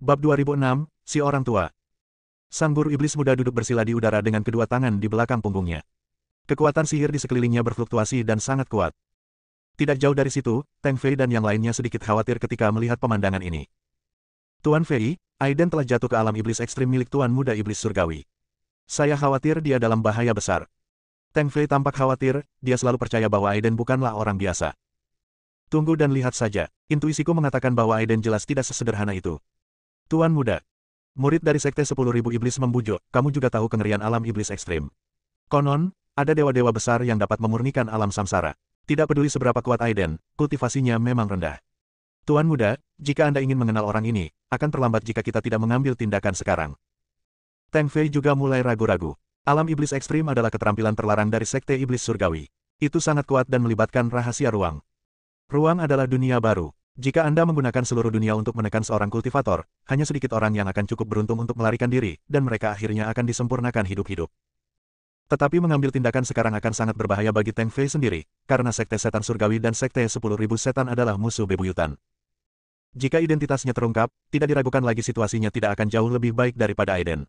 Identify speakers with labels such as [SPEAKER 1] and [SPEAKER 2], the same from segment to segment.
[SPEAKER 1] Bab 2006, si orang tua. Sang guru iblis muda duduk bersila di udara dengan kedua tangan di belakang punggungnya. Kekuatan sihir di sekelilingnya berfluktuasi dan sangat kuat. Tidak jauh dari situ, Teng Fei dan yang lainnya sedikit khawatir ketika melihat pemandangan ini. Tuan Fei, Aiden telah jatuh ke alam iblis ekstrim milik Tuan Muda Iblis Surgawi. Saya khawatir dia dalam bahaya besar. Teng Fei tampak khawatir, dia selalu percaya bahwa Aiden bukanlah orang biasa. Tunggu dan lihat saja, intuisiku mengatakan bahwa Aiden jelas tidak sesederhana itu. Tuan Muda. Murid dari Sekte 10.000 Iblis membujuk, kamu juga tahu kengerian alam iblis ekstrim. Konon, ada dewa-dewa besar yang dapat memurnikan alam samsara. Tidak peduli seberapa kuat Aiden, kultivasinya memang rendah. Tuan Muda, jika Anda ingin mengenal orang ini, akan terlambat jika kita tidak mengambil tindakan sekarang. Teng Fei juga mulai ragu-ragu. Alam iblis ekstrim adalah keterampilan terlarang dari Sekte Iblis Surgawi. Itu sangat kuat dan melibatkan rahasia ruang. Ruang adalah dunia baru. Jika Anda menggunakan seluruh dunia untuk menekan seorang kultivator, hanya sedikit orang yang akan cukup beruntung untuk melarikan diri, dan mereka akhirnya akan disempurnakan hidup-hidup. Tetapi mengambil tindakan sekarang akan sangat berbahaya bagi Teng Fei sendiri, karena Sekte Setan Surgawi dan Sekte 10.000 Setan adalah musuh bebuyutan. Jika identitasnya terungkap, tidak diragukan lagi situasinya tidak akan jauh lebih baik daripada Aiden.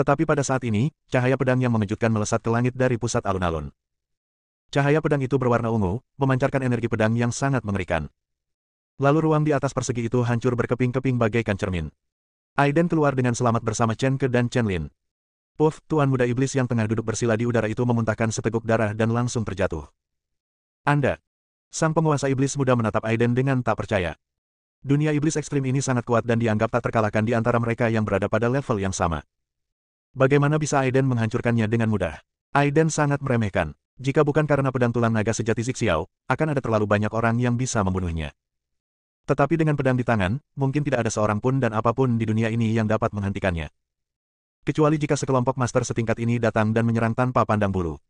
[SPEAKER 1] Tetapi pada saat ini, cahaya pedang yang mengejutkan melesat ke langit dari pusat alun-alun. Cahaya pedang itu berwarna ungu, memancarkan energi pedang yang sangat mengerikan. Lalu ruang di atas persegi itu hancur berkeping-keping bagaikan cermin. Aiden keluar dengan selamat bersama Chen Ke dan Chen Lin. Puff, Tuan Muda Iblis yang tengah duduk bersila di udara itu memuntahkan seteguk darah dan langsung terjatuh. Anda. Sang penguasa iblis muda menatap Aiden dengan tak percaya. Dunia iblis ekstrim ini sangat kuat dan dianggap tak terkalahkan di antara mereka yang berada pada level yang sama. Bagaimana bisa Aiden menghancurkannya dengan mudah? Aiden sangat meremehkan. Jika bukan karena pedang tulang naga sejati Zixiao, akan ada terlalu banyak orang yang bisa membunuhnya. Tetapi dengan pedang di tangan, mungkin tidak ada seorang pun dan apapun di dunia ini yang dapat menghentikannya. Kecuali jika sekelompok master setingkat ini datang dan menyerang tanpa pandang bulu.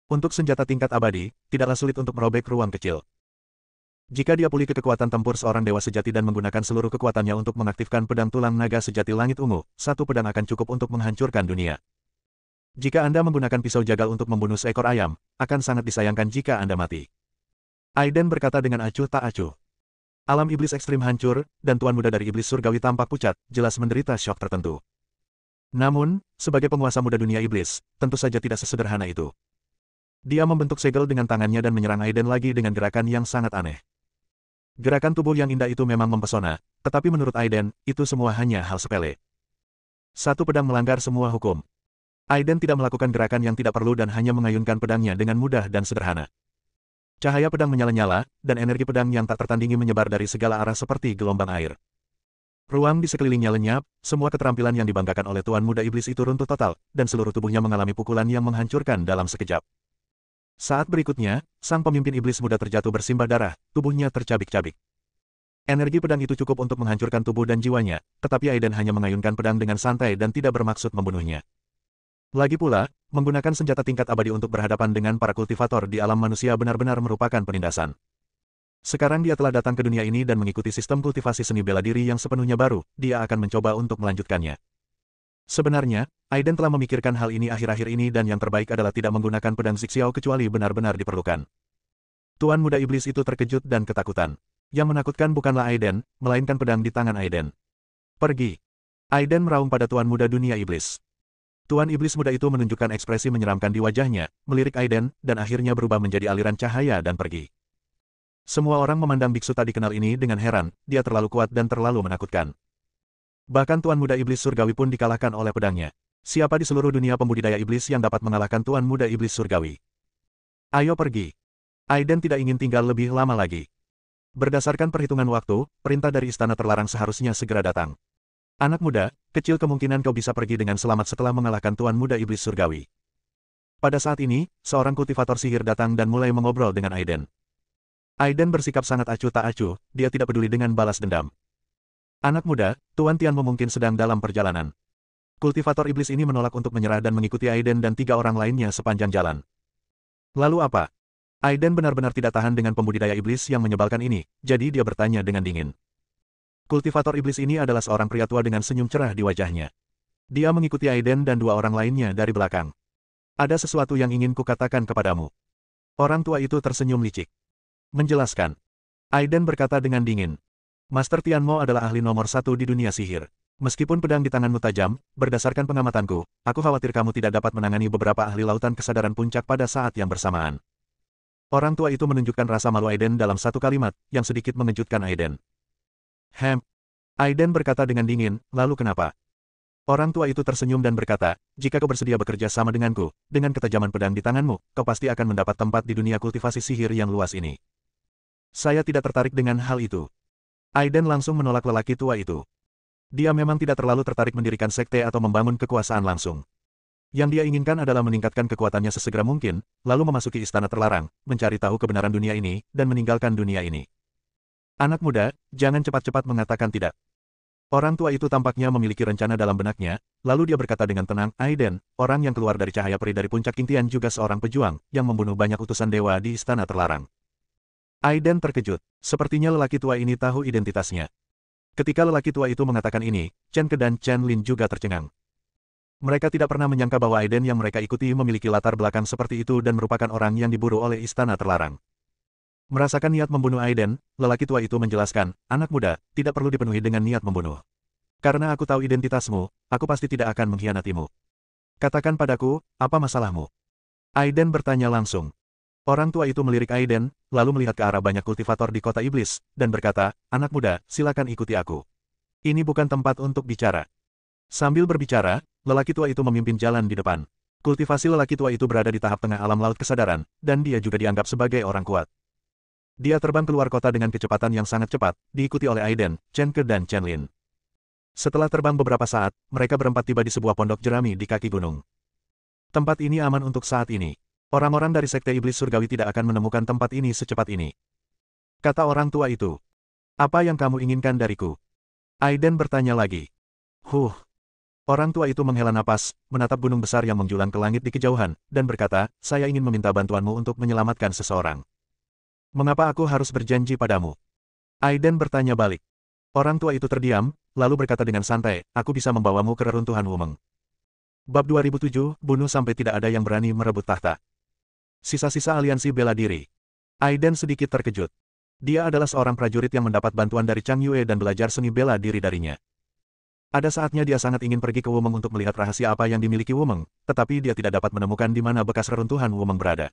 [SPEAKER 1] Untuk senjata tingkat abadi, tidaklah sulit untuk merobek ruang kecil. Jika dia pulih ke kekuatan tempur seorang dewa sejati dan menggunakan seluruh kekuatannya untuk mengaktifkan pedang tulang naga sejati langit ungu, satu pedang akan cukup untuk menghancurkan dunia. Jika Anda menggunakan pisau jagal untuk membunuh seekor ayam, akan sangat disayangkan jika Anda mati. Aiden berkata dengan acuh tak acuh. Alam iblis ekstrim hancur, dan Tuan Muda dari Iblis Surgawi tampak pucat, jelas menderita syok tertentu. Namun, sebagai penguasa muda dunia iblis, tentu saja tidak sesederhana itu. Dia membentuk segel dengan tangannya dan menyerang Aiden lagi dengan gerakan yang sangat aneh. Gerakan tubuh yang indah itu memang mempesona, tetapi menurut Aiden, itu semua hanya hal sepele. Satu pedang melanggar semua hukum. Aiden tidak melakukan gerakan yang tidak perlu dan hanya mengayunkan pedangnya dengan mudah dan sederhana. Cahaya pedang menyala-nyala, dan energi pedang yang tak tertandingi menyebar dari segala arah seperti gelombang air. Ruang di sekelilingnya lenyap, semua keterampilan yang dibanggakan oleh Tuan Muda Iblis itu runtuh total, dan seluruh tubuhnya mengalami pukulan yang menghancurkan dalam sekejap. Saat berikutnya, sang pemimpin iblis muda terjatuh bersimbah darah, tubuhnya tercabik-cabik. Energi pedang itu cukup untuk menghancurkan tubuh dan jiwanya, tetapi Aiden hanya mengayunkan pedang dengan santai dan tidak bermaksud membunuhnya. Lagi pula, menggunakan senjata tingkat abadi untuk berhadapan dengan para kultivator di alam manusia benar-benar merupakan penindasan. Sekarang dia telah datang ke dunia ini dan mengikuti sistem kultivasi seni bela diri yang sepenuhnya baru, dia akan mencoba untuk melanjutkannya. Sebenarnya, Aiden telah memikirkan hal ini akhir-akhir ini dan yang terbaik adalah tidak menggunakan pedang Zixiao kecuali benar-benar diperlukan. Tuan Muda Iblis itu terkejut dan ketakutan. Yang menakutkan bukanlah Aiden, melainkan pedang di tangan Aiden. Pergi. Aiden meraung pada Tuan Muda Dunia Iblis. Tuan Iblis muda itu menunjukkan ekspresi menyeramkan di wajahnya, melirik Aiden, dan akhirnya berubah menjadi aliran cahaya dan pergi. Semua orang memandang biksu tak dikenal ini dengan heran, dia terlalu kuat dan terlalu menakutkan. Bahkan Tuan Muda Iblis Surgawi pun dikalahkan oleh pedangnya. Siapa di seluruh dunia pembudidaya iblis yang dapat mengalahkan Tuan Muda Iblis Surgawi? Ayo pergi. Aiden tidak ingin tinggal lebih lama lagi. Berdasarkan perhitungan waktu, perintah dari istana terlarang seharusnya segera datang. Anak muda, kecil kemungkinan kau bisa pergi dengan selamat setelah mengalahkan Tuan Muda Iblis Surgawi. Pada saat ini, seorang kultivator sihir datang dan mulai mengobrol dengan Aiden. Aiden bersikap sangat acuh tak acuh, dia tidak peduli dengan balas dendam. Anak muda, Tuan Tianmu mungkin sedang dalam perjalanan. Kultivator iblis ini menolak untuk menyerah dan mengikuti Aiden dan 3 orang lainnya sepanjang jalan. Lalu apa? Aiden benar-benar tidak tahan dengan pembudidaya iblis yang menyebalkan ini, jadi dia bertanya dengan dingin. Kultivator iblis ini adalah seorang pria tua dengan senyum cerah di wajahnya. Dia mengikuti Aiden dan 2 orang lainnya dari belakang. Ada sesuatu yang ingin kukatakan kepadamu. Orang tua itu tersenyum licik. Menjelaskan. Aiden berkata dengan dingin. Master Tianmo adalah ahli nomor satu di dunia sihir. Meskipun pedang di tanganmu tajam, berdasarkan pengamatanku, aku khawatir kamu tidak dapat menangani beberapa ahli lautan kesadaran puncak pada saat yang bersamaan. Orang tua itu menunjukkan rasa malu Aiden dalam satu kalimat, yang sedikit mengejutkan Aiden. Aiden berkata dengan dingin, lalu kenapa? Orang tua itu tersenyum dan berkata, jika kau bersedia bekerja sama denganku, dengan ketajaman pedang di tanganmu, kau pasti akan mendapat tempat di dunia kultivasi sihir yang luas ini. Saya tidak tertarik dengan hal itu. Aiden langsung menolak lelaki tua itu. Dia memang tidak terlalu tertarik mendirikan sekte atau membangun kekuasaan langsung. Yang dia inginkan adalah meningkatkan kekuatannya sesegera mungkin, lalu memasuki istana terlarang, mencari tahu kebenaran dunia ini, dan meninggalkan dunia ini. Anak muda, jangan cepat-cepat mengatakan tidak. Orang tua itu tampaknya memiliki rencana dalam benaknya, lalu dia berkata dengan tenang, Aiden, orang yang keluar dari cahaya peri dari puncak impian juga seorang pejuang, yang membunuh banyak utusan dewa di istana terlarang. Aiden terkejut. Sepertinya lelaki tua ini tahu identitasnya. Ketika lelaki tua itu mengatakan ini, Chen Ke dan Chen Lin juga tercengang. Mereka tidak pernah menyangka bahwa Aiden yang mereka ikuti memiliki latar belakang seperti itu dan merupakan orang yang diburu oleh istana terlarang. Merasakan niat membunuh Aiden, lelaki tua itu menjelaskan, anak muda, tidak perlu dipenuhi dengan niat membunuh. Karena aku tahu identitasmu, aku pasti tidak akan mengkhianatimu. Katakan padaku, apa masalahmu? Aiden bertanya langsung. Orang tua itu melirik Aiden, lalu melihat ke arah banyak kultivator di kota iblis, dan berkata, anak muda, silakan ikuti aku. Ini bukan tempat untuk bicara. Sambil berbicara, lelaki tua itu memimpin jalan di depan. Kultivasi lelaki tua itu berada di tahap tengah alam laut kesadaran, dan dia juga dianggap sebagai orang kuat. Dia terbang keluar kota dengan kecepatan yang sangat cepat, diikuti oleh Aiden, Chen Ke dan Chen Lin. Setelah terbang beberapa saat, mereka berempat tiba di sebuah pondok jerami di kaki gunung. Tempat ini aman untuk saat ini. Orang-orang dari Sekte Iblis Surgawi tidak akan menemukan tempat ini secepat ini. Kata orang tua itu. Apa yang kamu inginkan dariku? Aiden bertanya lagi. Orang tua itu menghela napas, menatap gunung besar yang menjulang ke langit di kejauhan, dan berkata, saya ingin meminta bantuanmu untuk menyelamatkan seseorang. Mengapa aku harus berjanji padamu? Aiden bertanya balik. Orang tua itu terdiam, lalu berkata dengan santai, aku bisa membawamu ke reruntuhan Wumeng. Bab 2007, bunuh sampai tidak ada yang berani merebut tahta. Sisa-sisa aliansi bela diri. Aiden sedikit terkejut. Dia adalah seorang prajurit yang mendapat bantuan dari Chang Yue dan belajar seni bela diri darinya. Ada saatnya dia sangat ingin pergi ke Wumeng untuk melihat rahasia apa yang dimiliki Wumeng, tetapi dia tidak dapat menemukan di mana bekas reruntuhan Wumeng berada.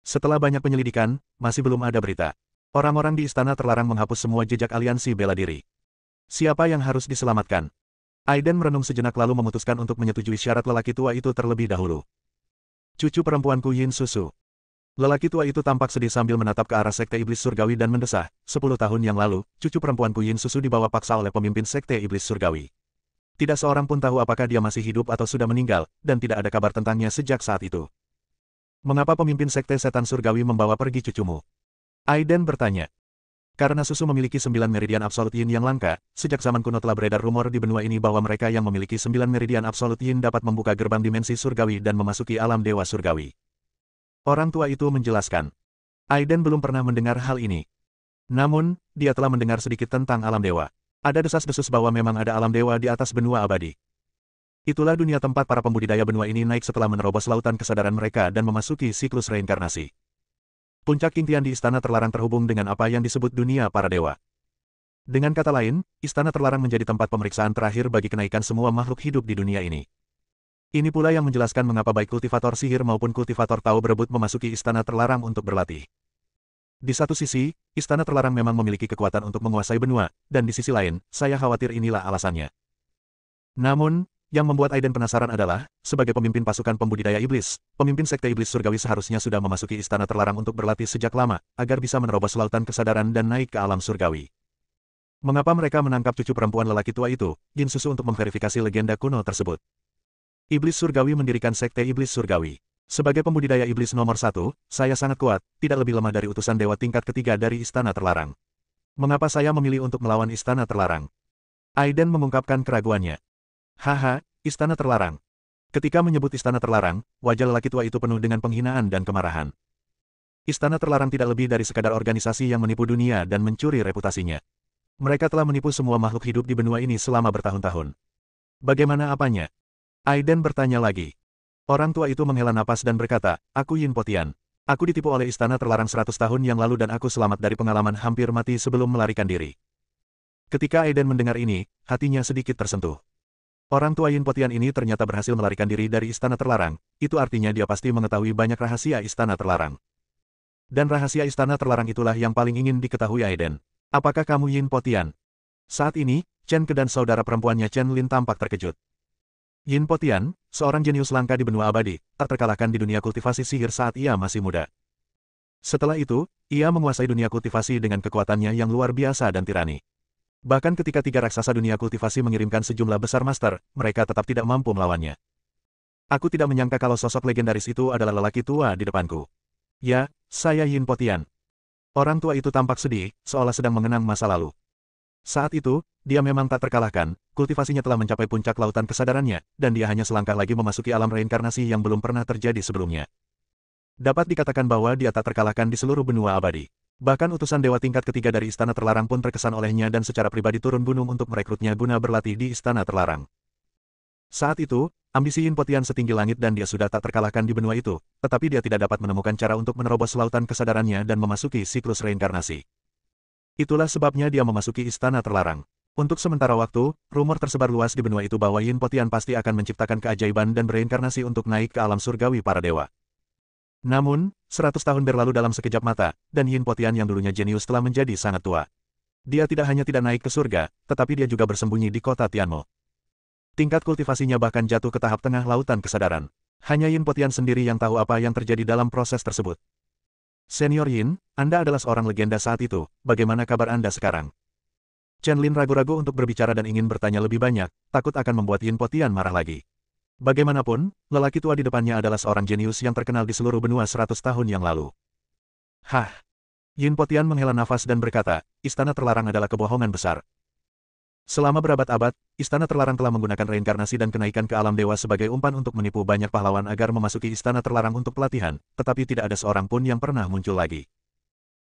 [SPEAKER 1] Setelah banyak penyelidikan, masih belum ada berita. Orang-orang di istana terlarang menghapus semua jejak aliansi bela diri. Siapa yang harus diselamatkan? Aiden merenung sejenak lalu memutuskan untuk menyetujui syarat lelaki tua itu terlebih dahulu. Cucu perempuanku Yin Susu. Lelaki tua itu tampak sedih sambil menatap ke arah Sekte Iblis Surgawi dan mendesah, 10 tahun yang lalu, cucu perempuanku Yin Susu dibawa paksa oleh pemimpin Sekte Iblis Surgawi. Tidak seorang pun tahu apakah dia masih hidup atau sudah meninggal, dan tidak ada kabar tentangnya sejak saat itu. Mengapa pemimpin Sekte Setan Surgawi membawa pergi cucumu? Aiden bertanya. Karena Susu memiliki 9 meridian absolut Yin yang langka, sejak zaman kuno telah beredar rumor di benua ini bahwa mereka yang memiliki 9 meridian absolut Yin dapat membuka gerbang dimensi surgawi dan memasuki alam dewa surgawi. Orang tua itu menjelaskan. Aiden belum pernah mendengar hal ini. Namun, dia telah mendengar sedikit tentang alam dewa. Ada desas-desus bahwa memang ada alam dewa di atas benua abadi. Itulah dunia tempat para pembudidaya benua ini naik setelah menerobos lautan kesadaran mereka dan memasuki siklus reinkarnasi. Puncak impian di istana terlarang terhubung dengan apa yang disebut dunia para dewa. Dengan kata lain, istana terlarang menjadi tempat pemeriksaan terakhir bagi kenaikan semua makhluk hidup di dunia ini. Ini pula yang menjelaskan mengapa baik kultivator sihir maupun kultivator Tao berebut memasuki istana terlarang untuk berlatih. Di satu sisi, istana terlarang memang memiliki kekuatan untuk menguasai benua, dan di sisi lain, saya khawatir inilah alasannya. Namun, yang membuat Aiden penasaran adalah, sebagai pemimpin pasukan pembudidaya iblis, pemimpin Sekte Iblis Surgawi seharusnya sudah memasuki istana terlarang untuk berlatih sejak lama, agar bisa menerobos lautan kesadaran dan naik ke alam surgawi. Mengapa mereka menangkap cucu perempuan lelaki tua itu, Yin Susu untuk memverifikasi legenda kuno tersebut? Iblis Surgawi mendirikan Sekte Iblis Surgawi. Sebagai pembudidaya iblis nomor 1, saya sangat kuat, tidak lebih lemah dari utusan dewa tingkat ketiga dari istana terlarang. Mengapa saya memilih untuk melawan istana terlarang? Aiden mengungkapkan keraguannya. Haha, istana terlarang. Ketika menyebut istana terlarang, wajah lelaki tua itu penuh dengan penghinaan dan kemarahan. Istana terlarang tidak lebih dari sekadar organisasi yang menipu dunia dan mencuri reputasinya. Mereka telah menipu semua makhluk hidup di benua ini selama bertahun-tahun. Bagaimana apanya? Aiden bertanya lagi. Orang tua itu menghela napas dan berkata, aku Yin Potian. Aku ditipu oleh istana terlarang 100 tahun yang lalu dan aku selamat dari pengalaman hampir mati sebelum melarikan diri. Ketika Aiden mendengar ini, hatinya sedikit tersentuh. Orang tua Yin Potian ini ternyata berhasil melarikan diri dari istana terlarang, itu artinya dia pasti mengetahui banyak rahasia istana terlarang. Dan rahasia istana terlarang itulah yang paling ingin diketahui Aiden. Apakah kamu Yin Potian? Saat ini, Chen Ke dan saudara perempuannya Chen Lin tampak terkejut. Yin Potian, seorang jenius langka di benua abadi, tak terkalahkan di dunia kultivasi sihir saat ia masih muda. Setelah itu, ia menguasai dunia kultivasi dengan kekuatannya yang luar biasa dan tirani. Bahkan ketika 3 raksasa dunia kultivasi mengirimkan sejumlah besar master, mereka tetap tidak mampu melawannya. Aku tidak menyangka kalau sosok legendaris itu adalah lelaki tua di depanku. Ya, saya Yin Potian. Orang tua itu tampak sedih, seolah sedang mengenang masa lalu. Saat itu, dia memang tak terkalahkan, kultivasinya telah mencapai puncak lautan kesadarannya, dan dia hanya selangkah lagi memasuki alam reinkarnasi yang belum pernah terjadi sebelumnya. Dapat dikatakan bahwa dia tak terkalahkan di seluruh benua abadi. Bahkan utusan dewa tingkat ketiga dari istana terlarang pun terkesan olehnya dan secara pribadi turun gunung untuk merekrutnya guna berlatih di istana terlarang. Saat itu, ambisi Yin Potian setinggi langit dan dia sudah tak terkalahkan di benua itu, tetapi dia tidak dapat menemukan cara untuk menerobos lautan kesadarannya dan memasuki siklus reinkarnasi. Itulah sebabnya dia memasuki istana terlarang. Untuk sementara waktu, rumor tersebar luas di benua itu bahwa Yin Potian pasti akan menciptakan keajaiban dan bereinkarnasi untuk naik ke alam surgawi para dewa. Namun, 100 tahun berlalu dalam sekejap mata, dan Yin Potian yang dulunya jenius telah menjadi sangat tua. Dia tidak hanya tidak naik ke surga, tetapi dia juga bersembunyi di kota Tianmo. Tingkat kultivasinya bahkan jatuh ke tahap tengah lautan kesadaran. Hanya Yin Potian sendiri yang tahu apa yang terjadi dalam proses tersebut. Senior Yin, Anda adalah seorang legenda saat itu, bagaimana kabar Anda sekarang? Chen Lin ragu-ragu untuk berbicara dan ingin bertanya lebih banyak, takut akan membuat Yin Potian marah lagi. Bagaimanapun, lelaki tua di depannya adalah seorang jenius yang terkenal di seluruh benua 100 tahun yang lalu. Hah! Yin Potian menghela nafas dan berkata, istana terlarang adalah kebohongan besar. Selama berabad-abad, istana terlarang telah menggunakan reinkarnasi dan kenaikan ke alam dewa sebagai umpan untuk menipu banyak pahlawan agar memasuki istana terlarang untuk pelatihan, tetapi tidak ada seorang pun yang pernah muncul lagi.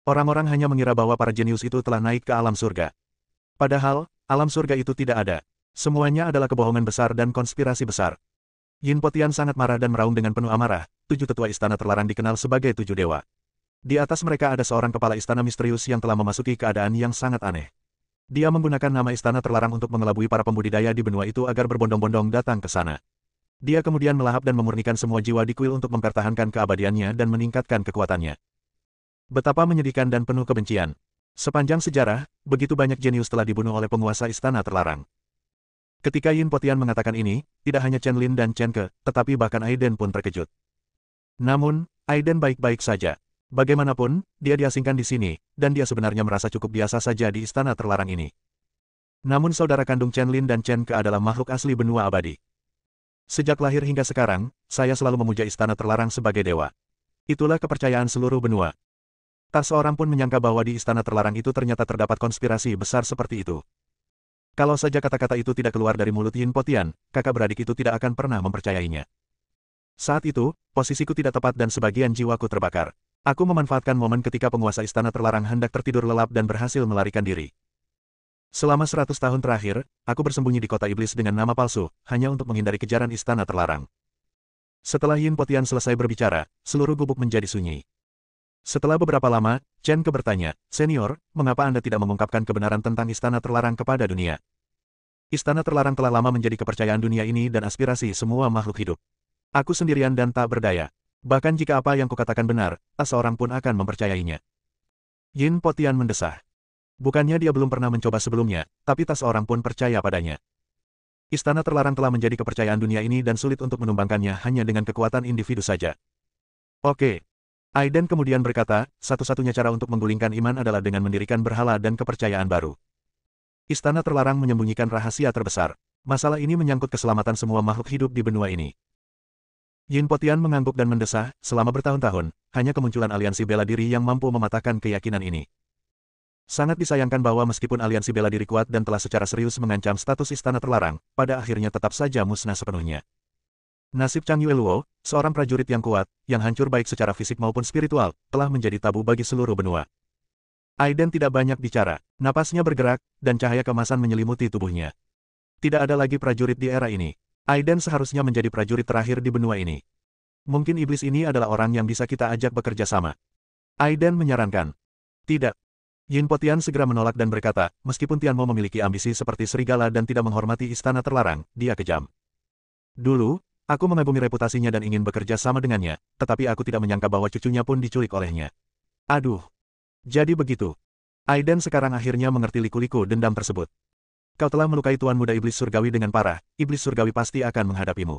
[SPEAKER 1] Orang-orang hanya mengira bahwa para jenius itu telah naik ke alam surga. Padahal, alam surga itu tidak ada. Semuanya adalah kebohongan besar dan konspirasi besar. Yin Potian sangat marah dan meraung dengan penuh amarah. 7 tetua istana terlarang dikenal sebagai 7 dewa. Di atas mereka ada seorang kepala istana misterius yang telah memasuki keadaan yang sangat aneh. Dia menggunakan nama istana terlarang untuk mengelabui para pembudidaya di benua itu agar berbondong-bondong datang ke sana. Dia kemudian melahap dan memurnikan semua jiwa di kuil untuk mempertahankan keabadiannya dan meningkatkan kekuatannya. Betapa menyedihkan dan penuh kebencian. Sepanjang sejarah, begitu banyak jenius telah dibunuh oleh penguasa istana terlarang. Ketika Yin Potian mengatakan ini, tidak hanya Chen Lin dan Chen Ke, tetapi bahkan Aiden pun terkejut. Namun, Aiden baik-baik saja. Bagaimanapun, dia diasingkan di sini, dan dia sebenarnya merasa cukup biasa saja di istana terlarang ini. Namun saudara kandung Chen Lin dan Chen Ke adalah makhluk asli benua abadi. Sejak lahir hingga sekarang, saya selalu memuja istana terlarang sebagai dewa. Itulah kepercayaan seluruh benua. Tak seorang pun menyangka bahwa di istana terlarang itu ternyata terdapat konspirasi besar seperti itu. Kalau saja kata-kata itu tidak keluar dari mulut Yin Potian, kakak beradik itu tidak akan pernah mempercayainya. Saat itu, posisiku tidak tepat dan sebagian jiwaku terbakar. Aku memanfaatkan momen ketika penguasa istana terlarang hendak tertidur lelap dan berhasil melarikan diri. Selama 100 tahun terakhir, aku bersembunyi di kota iblis dengan nama palsu, hanya untuk menghindari kejaran istana terlarang. Setelah Yin Potian selesai berbicara, seluruh gubuk menjadi sunyi. Setelah beberapa lama, Chen Ke bertanya, Senior, mengapa Anda tidak mengungkapkan kebenaran tentang istana terlarang kepada dunia? Istana terlarang telah lama menjadi kepercayaan dunia ini dan aspirasi semua makhluk hidup. Aku sendirian dan tak berdaya. Bahkan jika apa yang kukatakan benar, tak seorang pun akan mempercayainya. Yin Potian mendesah. Bukannya dia belum pernah mencoba sebelumnya, tapi tak seorang pun percaya padanya. Istana terlarang telah menjadi kepercayaan dunia ini dan sulit untuk menumbangkannya hanya dengan kekuatan individu saja. Oke. Aiden kemudian berkata, satu-satunya cara untuk menggulingkan iman adalah dengan mendirikan berhala dan kepercayaan baru. Istana terlarang menyembunyikan rahasia terbesar. Masalah ini menyangkut keselamatan semua makhluk hidup di benua ini. Yin Potian mengangguk dan mendesah, selama bertahun-tahun, hanya kemunculan aliansi bela diri yang mampu mematahkan keyakinan ini. Sangat disayangkan bahwa meskipun aliansi bela diri kuat dan telah secara serius mengancam status istana terlarang, pada akhirnya tetap saja musnah sepenuhnya. Nasib Chang Yueluo, seorang prajurit yang kuat, yang hancur baik secara fisik maupun spiritual, telah menjadi tabu bagi seluruh benua. Aiden tidak banyak bicara, napasnya bergerak, dan cahaya kemasan menyelimuti tubuhnya. Tidak ada lagi prajurit di era ini. Aiden seharusnya menjadi prajurit terakhir di benua ini. Mungkin iblis ini adalah orang yang bisa kita ajak bekerja sama. Aiden menyarankan. Tidak. Yin Potian segera menolak dan berkata, meskipun Tianmo memiliki ambisi seperti serigala dan tidak menghormati istana terlarang, dia kejam. Dulu, aku mengagumi reputasinya dan ingin bekerja sama dengannya, tetapi aku tidak menyangka bahwa cucunya pun diculik olehnya. Aduh. Jadi begitu. Aiden sekarang akhirnya mengerti liku-liku dendam tersebut. Kau telah melukai Tuan Muda Iblis Surgawi dengan parah, Iblis Surgawi pasti akan menghadapimu.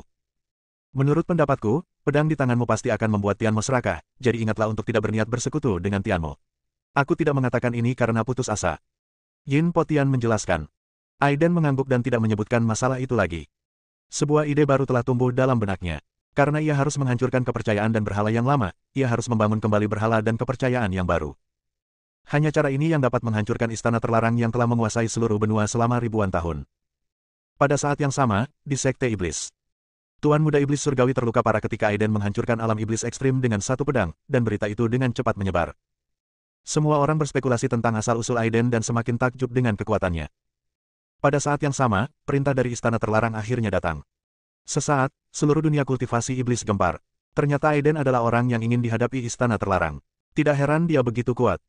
[SPEAKER 1] Menurut pendapatku, pedang di tanganmu pasti akan membuat Tianmo serakah, jadi ingatlah untuk tidak berniat bersekutu dengan Tianmo. Aku tidak mengatakan ini karena putus asa. Yin Potian menjelaskan. Aiden mengangguk dan tidak menyebutkan masalah itu lagi. Sebuah ide baru telah tumbuh dalam benaknya. Karena ia harus menghancurkan kepercayaan dan berhala yang lama, ia harus membangun kembali berhala dan kepercayaan yang baru. Hanya cara ini yang dapat menghancurkan istana terlarang yang telah menguasai seluruh benua selama ribuan tahun. Pada saat yang sama, di Sekte Iblis. Tuan Muda Iblis Surgawi terluka parah ketika Aiden menghancurkan alam iblis ekstrim dengan satu pedang, dan berita itu dengan cepat menyebar. Semua orang berspekulasi tentang asal-usul Aiden dan semakin takjub dengan kekuatannya. Pada saat yang sama, perintah dari istana terlarang akhirnya datang. Sesaat, seluruh dunia kultivasi iblis gempar. Ternyata Aiden adalah orang yang ingin dihadapi istana terlarang. Tidak heran dia begitu kuat.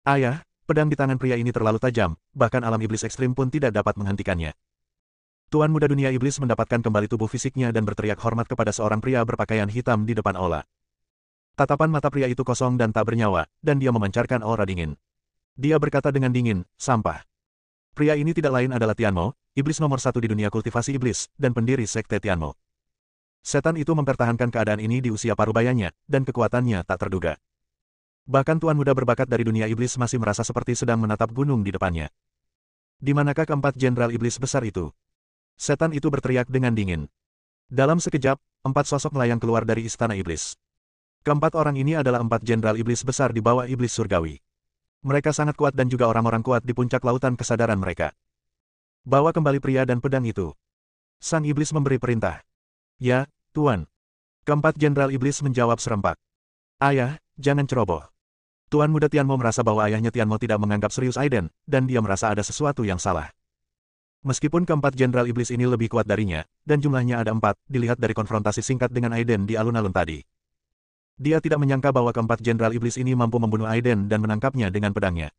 [SPEAKER 1] Ayah, pedang di tangan pria ini terlalu tajam, bahkan alam iblis ekstrim pun tidak dapat menghentikannya. Tuan Muda Dunia Iblis mendapatkan kembali tubuh fisiknya dan berteriak hormat kepada seorang pria berpakaian hitam di depan aula. Tatapan mata pria itu kosong dan tak bernyawa, dan dia memancarkan aura dingin. Dia berkata dengan dingin, sampah. Pria ini tidak lain adalah Tianmo, iblis nomor satu di dunia kultivasi iblis, dan pendiri Sekte Tianmo. Setan itu mempertahankan keadaan ini di usia parubayanya, dan kekuatannya tak terduga. Bahkan Tuan Muda berbakat dari dunia iblis masih merasa seperti sedang menatap gunung di depannya. Di manakah keempat jenderal iblis besar itu? Setan itu berteriak dengan dingin. Dalam sekejap, 4 sosok melayang keluar dari istana iblis. Keempat orang ini adalah 4 jenderal iblis besar di bawah iblis surgawi. Mereka sangat kuat dan juga orang-orang kuat di puncak lautan kesadaran mereka. Bawa kembali pria dan pedang itu. Sang iblis memberi perintah. Ya, Tuan. Keempat jenderal iblis menjawab serempak. Ayah, jangan ceroboh. Tuan Muda Tianmo merasa bahwa ayahnya Tianmo tidak menganggap serius Aiden, dan dia merasa ada sesuatu yang salah. Meskipun keempat jenderal iblis ini lebih kuat darinya, dan jumlahnya ada 4, dilihat dari konfrontasi singkat dengan Aiden di alun-alun tadi. Dia tidak menyangka bahwa keempat jenderal iblis ini mampu membunuh Aiden dan menangkapnya dengan pedangnya.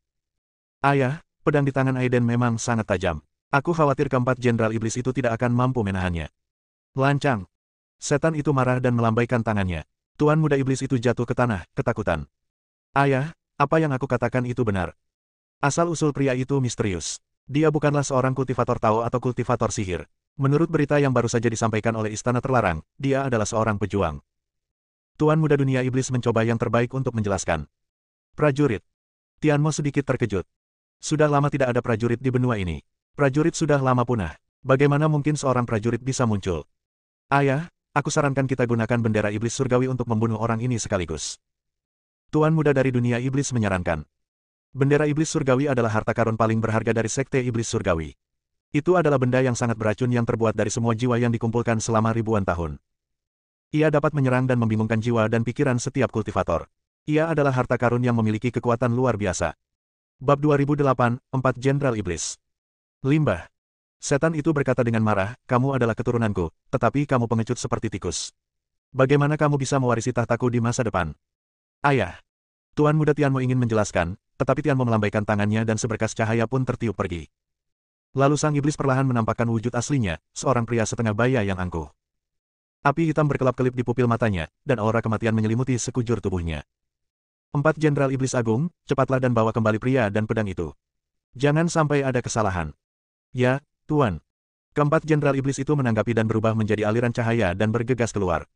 [SPEAKER 1] Ayah, pedang di tangan Aiden memang sangat tajam. Aku khawatir keempat jenderal iblis itu tidak akan mampu menahannya. Lancang. Setan itu marah dan melambaikan tangannya. Tuan Muda Iblis itu jatuh ke tanah, ketakutan. Ayah, apa yang aku katakan itu benar. Asal-usul pria itu misterius. Dia bukanlah seorang kultivator Tao atau kultivator sihir. Menurut berita yang baru saja disampaikan oleh Istana Terlarang, dia adalah seorang pejuang. Tuan Muda Dunia Iblis mencoba yang terbaik untuk menjelaskan. Prajurit. Tianmo sedikit terkejut. Sudah lama tidak ada prajurit di benua ini. Prajurit sudah lama punah. Bagaimana mungkin seorang prajurit bisa muncul? Ayah, aku sarankan kita gunakan bendera iblis surgawi untuk membunuh orang ini sekaligus. Tuan Muda dari Dunia Iblis menyarankan. Bendera iblis surgawi adalah harta karun paling berharga dari Sekte Iblis Surgawi. Itu adalah benda yang sangat beracun yang terbuat dari semua jiwa yang dikumpulkan selama ribuan tahun. Ia dapat menyerang dan membingungkan jiwa dan pikiran setiap kultivator. Ia adalah harta karun yang memiliki kekuatan luar biasa. Bab 2008, 4 Jenderal Iblis. Limbah. Setan itu berkata dengan marah, kamu adalah keturunanku, tetapi kamu pengecut seperti tikus. Bagaimana kamu bisa mewarisi tahtaku di masa depan? Ayah. Tuan Muda Tianmo ingin menjelaskan, tetapi Tianmo melambaikan tangannya dan seberkas cahaya pun tertiup pergi. Lalu sang iblis perlahan menampakkan wujud aslinya, seorang pria setengah baya yang angkuh. Api hitam berkelap-kelip di pupil matanya, dan aura kematian menyelimuti sekujur tubuhnya. 4 Jenderal Iblis Agung, cepatlah dan bawa kembali pria dan pedang itu. Jangan sampai ada kesalahan. Ya, Tuan. Keempat Jenderal Iblis itu menanggapi dan berubah menjadi aliran cahaya dan bergegas keluar.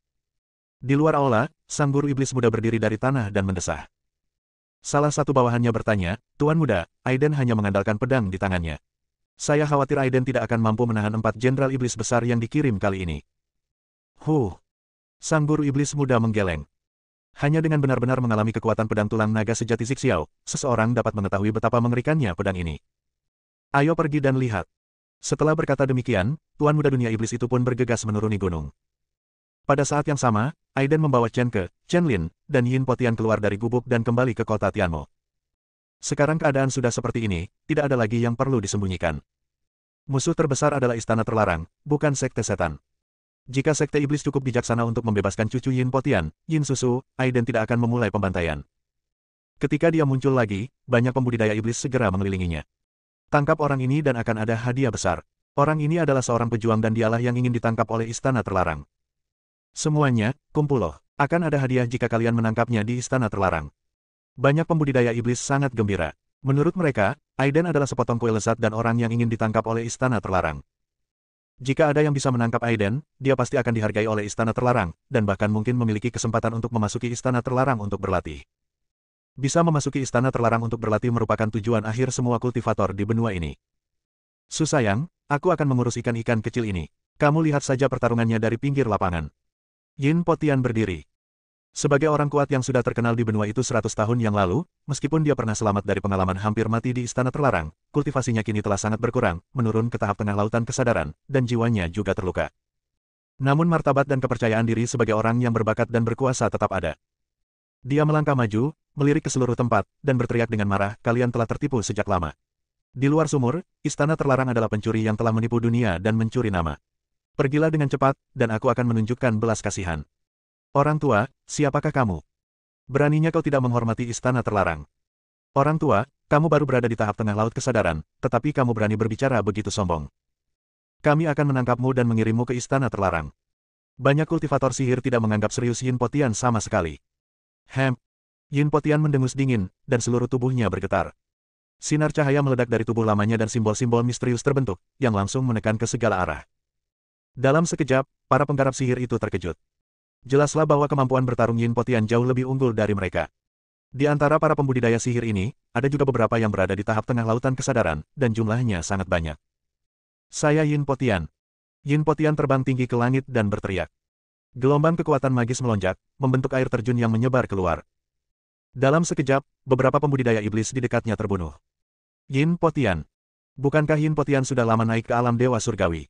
[SPEAKER 1] Di luar aula, sang guru iblis muda berdiri dari tanah dan mendesah. Salah satu bawahannya bertanya, Tuan Muda, Aiden hanya mengandalkan pedang di tangannya. Saya khawatir Aiden tidak akan mampu menahan 4 Jenderal Iblis besar yang dikirim kali ini. Sang guru iblis muda menggeleng. Hanya dengan benar-benar mengalami kekuatan pedang tulang naga sejati Zixiao, seseorang dapat mengetahui betapa mengerikannya pedang ini. Ayo pergi dan lihat. Setelah berkata demikian, Tuan Muda Dunia Iblis itu pun bergegas menuruni gunung. Pada saat yang sama, Aiden membawa Chen Ke, Chen Lin, dan Yin Potian keluar dari gubuk dan kembali ke kota Tianmo. Sekarang keadaan sudah seperti ini, tidak ada lagi yang perlu disembunyikan. Musuh terbesar adalah Istana Terlarang, bukan Sekte Setan. Jika Sekte Iblis cukup bijaksana untuk membebaskan cucu Yin Potian, Yin Susu, Aiden tidak akan memulai pembantaian. Ketika dia muncul lagi, banyak pembudidaya iblis segera mengelilinginya. Tangkap orang ini dan akan ada hadiah besar. Orang ini adalah seorang pejuang dan dialah yang ingin ditangkap oleh Istana Terlarang. Semuanya, kumpul loh. Akan ada hadiah jika kalian menangkapnya di Istana Terlarang. Banyak pembudidaya iblis sangat gembira. Menurut mereka, Aiden adalah sepotong kue lezat dan orang yang ingin ditangkap oleh Istana Terlarang. Jika ada yang bisa menangkap Aiden, dia pasti akan dihargai oleh Istana Terlarang, dan bahkan mungkin memiliki kesempatan untuk memasuki Istana Terlarang untuk berlatih. Bisa memasuki Istana Terlarang untuk berlatih merupakan tujuan akhir semua kultivator di benua ini. Susayang, aku akan mengurus ikan-ikan kecil ini. Kamu lihat saja pertarungannya dari pinggir lapangan. Yin Potian berdiri. Sebagai orang kuat yang sudah terkenal di benua itu 100 tahun yang lalu, meskipun dia pernah selamat dari pengalaman hampir mati di Istana Terlarang, kultivasinya kini telah sangat berkurang, menurun ke tahap tengah lautan kesadaran, dan jiwanya juga terluka. Namun martabat dan kepercayaan diri sebagai orang yang berbakat dan berkuasa tetap ada. Dia melangkah maju, melirik ke seluruh tempat, dan berteriak dengan marah, kalian telah tertipu sejak lama. Di luar sumur, Istana Terlarang adalah pencuri yang telah menipu dunia dan mencuri nama. Pergilah dengan cepat, dan aku akan menunjukkan belas kasihan. Orang tua, siapakah kamu? Beraninya kau tidak menghormati Istana Terlarang. Orang tua, kamu baru berada di tahap tengah laut kesadaran, tetapi kamu berani berbicara begitu sombong. Kami akan menangkapmu dan mengirimmu ke Istana Terlarang. Banyak kultivator sihir tidak menganggap serius Yin Potian sama sekali. Yin Potian mendengus dingin, dan seluruh tubuhnya bergetar. Sinar cahaya meledak dari tubuh lamanya dan simbol-simbol misterius terbentuk, yang langsung menekan ke segala arah. Dalam sekejap, para penggarap sihir itu terkejut. Jelaslah bahwa kemampuan bertarung Yin Potian jauh lebih unggul dari mereka. Di antara para pembudidaya sihir ini, ada juga beberapa yang berada di tahap tengah lautan kesadaran, dan jumlahnya sangat banyak. Saya Yin Potian. Yin Potian terbang tinggi ke langit dan berteriak. Gelombang kekuatan magis melonjak, membentuk air terjun yang menyebar keluar. Dalam sekejap, beberapa pembudidaya iblis di dekatnya terbunuh. Yin Potian. Bukankah Yin Potian sudah lama naik ke alam dewa surgawi?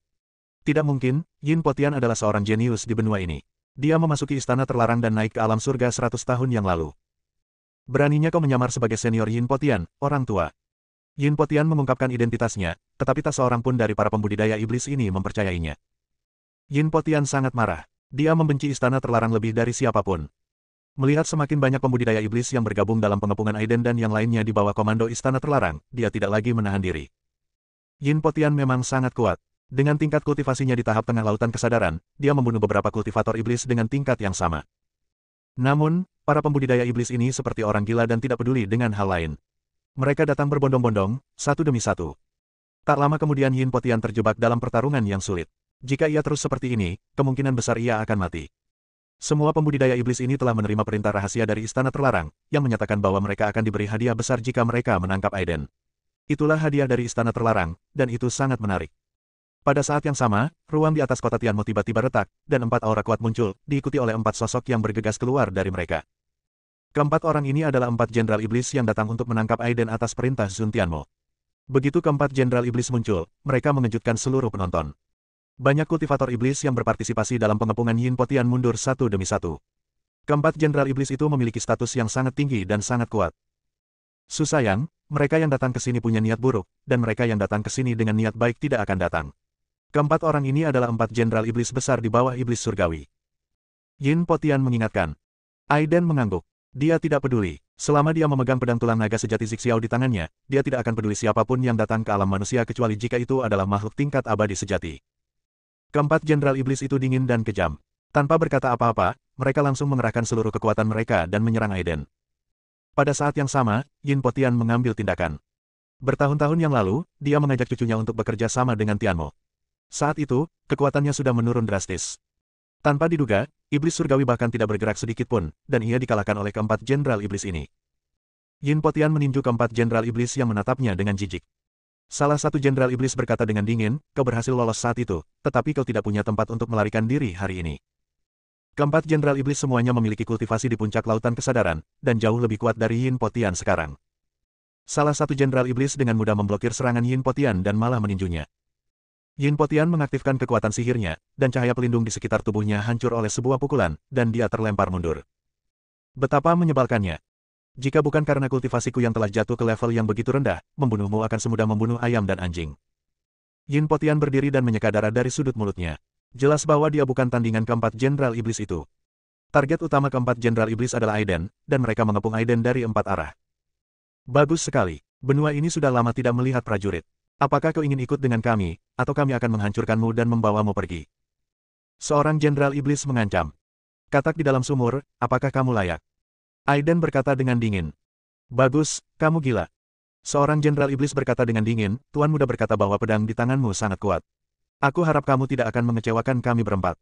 [SPEAKER 1] Tidak mungkin, Yin Potian adalah seorang jenius di benua ini. Dia memasuki Istana Terlarang dan naik ke alam surga 100 tahun yang lalu. Beraninya kau menyamar sebagai senior Yin Potian, orang tua. Yin Potian mengungkapkan identitasnya, tetapi tak seorang pun dari para pembudidaya iblis ini mempercayainya. Yin Potian sangat marah. Dia membenci Istana Terlarang lebih dari siapapun. Melihat semakin banyak pembudidaya iblis yang bergabung dalam pengepungan Aiden dan yang lainnya di bawah komando Istana Terlarang, dia tidak lagi menahan diri. Yin Potian memang sangat kuat. Dengan tingkat kultivasinya di tahap tengah lautan kesadaran, dia membunuh beberapa kultivator iblis dengan tingkat yang sama. Namun, para pembudidaya iblis ini seperti orang gila dan tidak peduli dengan hal lain. Mereka datang berbondong-bondong, satu demi satu. Tak lama kemudian Yin Potian terjebak dalam pertarungan yang sulit. Jika ia terus seperti ini, kemungkinan besar ia akan mati. Semua pembudidaya iblis ini telah menerima perintah rahasia dari Istana Terlarang, yang menyatakan bahwa mereka akan diberi hadiah besar jika mereka menangkap Aiden. Itulah hadiah dari Istana Terlarang, dan itu sangat menarik. Pada saat yang sama, ruang di atas kota Tianmo tiba-tiba retak, dan 4 aura kuat muncul, diikuti oleh 4 sosok yang bergegas keluar dari mereka. Keempat orang ini adalah 4 jenderal iblis yang datang untuk menangkap Aiden atas perintah Sun Tianmo. Begitu keempat jenderal iblis muncul, mereka mengejutkan seluruh penonton. Banyak kultivator iblis yang berpartisipasi dalam pengepungan Yin Potian mundur satu demi satu. Keempat jenderal iblis itu memiliki status yang sangat tinggi dan sangat kuat. Susayang, mereka yang datang ke sini punya niat buruk, dan mereka yang datang ke sini dengan niat baik tidak akan datang. Keempat orang ini adalah 4 jenderal iblis besar di bawah iblis surgawi. Yin Potian mengingatkan. Aiden mengangguk. Dia tidak peduli. Selama dia memegang pedang tulang naga sejati Zixiao di tangannya, dia tidak akan peduli siapapun yang datang ke alam manusia kecuali jika itu adalah makhluk tingkat abadi sejati. Keempat jenderal iblis itu dingin dan kejam. Tanpa berkata apa-apa, mereka langsung mengerahkan seluruh kekuatan mereka dan menyerang Aiden. Pada saat yang sama, Yin Potian mengambil tindakan. Bertahun-tahun yang lalu, dia mengajak cucunya untuk bekerja sama dengan Tianmo. Saat itu, kekuatannya sudah menurun drastis. Tanpa diduga, iblis surgawi bahkan tidak bergerak sedikit pun, dan ia dikalahkan oleh keempat jenderal iblis ini. Yin Potian meninju keempat jenderal iblis yang menatapnya dengan jijik. Salah satu jenderal iblis berkata dengan dingin, kau berhasil lolos saat itu, tetapi kau tidak punya tempat untuk melarikan diri hari ini. Keempat jenderal iblis semuanya memiliki kultivasi di puncak lautan kesadaran, dan jauh lebih kuat dari Yin Potian sekarang. Salah satu jenderal iblis dengan mudah memblokir serangan Yin Potian dan malah meninjunya. Yin Potian mengaktifkan kekuatan sihirnya, dan cahaya pelindung di sekitar tubuhnya hancur oleh sebuah pukulan, dan dia terlempar mundur. Betapa menyebalkannya. Jika bukan karena kultivasiku yang telah jatuh ke level yang begitu rendah, membunuhmu akan semudah membunuh ayam dan anjing. Yin Potian berdiri dan menyeka darah dari sudut mulutnya. Jelas bahwa dia bukan tandingan keempat jenderal iblis itu. Target utama keempat Jenderal Iblis adalah Aiden, dan mereka mengepung Aiden dari 4 arah. Bagus sekali. Benua ini sudah lama tidak melihat prajurit. Apakah kau ingin ikut dengan kami, atau kami akan menghancurkanmu dan membawamu pergi? Seorang Jenderal Iblis mengancam. Katak di dalam sumur, apakah kamu layak? Aiden berkata dengan dingin. Bagus, kamu gila. Seorang Jenderal Iblis berkata dengan dingin, Tuan Muda berkata bahwa pedang di tanganmu sangat kuat. Aku harap kamu tidak akan mengecewakan kami berempat.